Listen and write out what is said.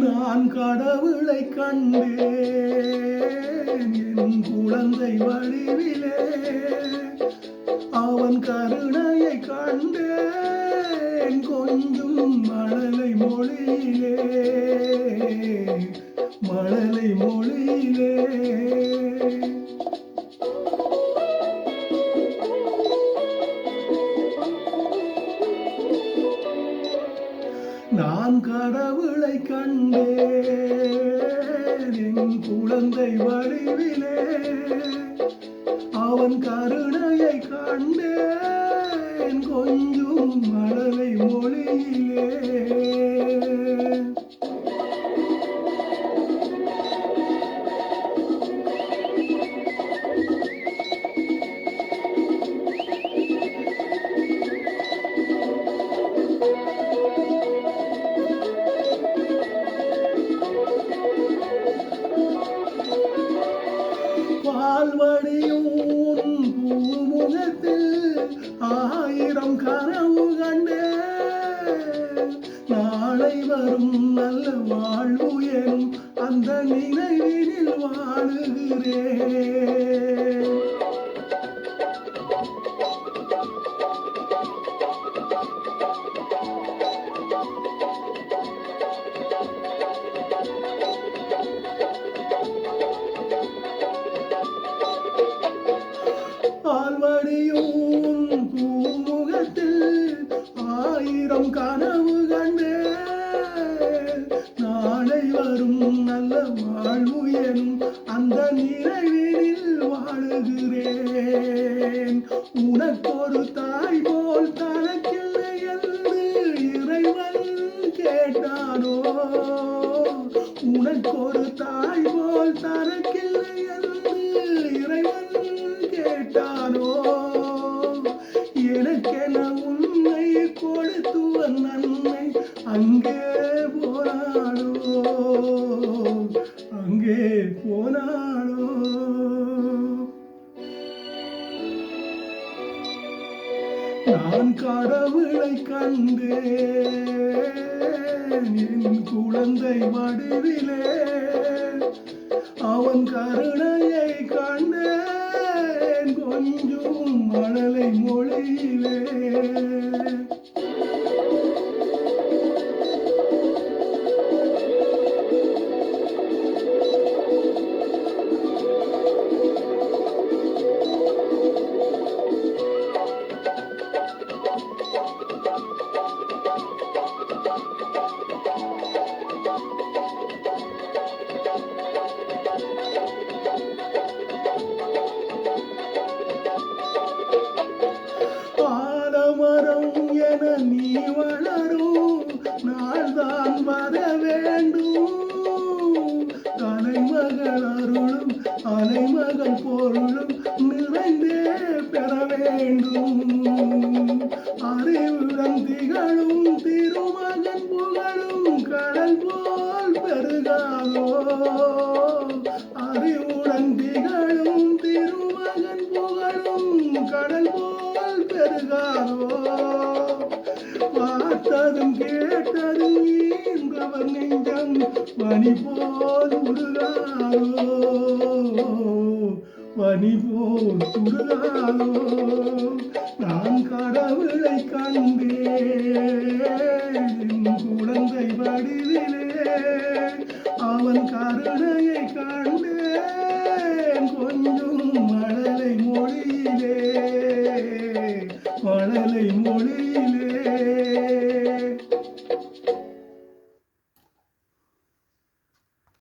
நான் கடவுளை கண்டேன் என் குழந்தை வடிவிலே, அவன் கருணையை கண்டேன் கொஞ்சும் மழலை மொழியிலே, மழலை மொழியிலே. நான் கடவுளை கண்டேன் என் குழந்தை வடிவிலே, அவன் கருணையை கண்டேன் கொஞ்சும் மழலை மொழியிலே. பால்வடியும் பூமுகத்தில் ஆயிரம் கனவு கண்டேன், நாளை வரும் நல்ல வாழ்வு எனும் அந்த நினைவினில் வாழுகிறேன். பால்வடியும் பூமுகத்தில் ஆயிரம் கனவு கண்டேன், நாளை வரும் நல்ல வாழ்வு எனும் அந்த நிறைவினில் வாழுகிறேன். உனக்கொரு தாய் போல் தனக்கில்லை என்று இறைவன் கேட்டானோ, உனக்கொரு தாய் போல் தனக்கில்லை என்று இறைவன் கேட்டானோ, எனக்கென உன்னை கொடுத்துவன் நன்மை அங்கே போனாளோ, அங்கே போனாளோ. நான் கடவுளை கண்டேன் என் குழந்தை வடிவிலே, அவன் கருணையை கண்டேன் கொஞ்சும் மழலை மொழியிலே. ஆலமரம் என நீ வளரும் நாள்தான் வர வேண்டும், தலைமகள் அருளும் அலைமகள் பொருளும் நிறைந்தே பெற வேண்டும். அறிவுடன் திகழும் திருமகன் புகழும் கடல் போல் பெருகாதோ, அறிவுடன் திகழும் திருமகன் புகழும் கடல் போல் பெருகாதோ, பார்த்ததும் கேட்டதும் ஈன்றவர் நெஞ்சம் பனி போல் உருகாதோ, பனி போல் உருகாதோ. நான் கடவுளை கண்டேன் குழந்தை வடிவிலே, அவன் கருணையை கண்டேன் கொஞ்சும் மழலை மொழியிலே, மழலை மொழியிலே.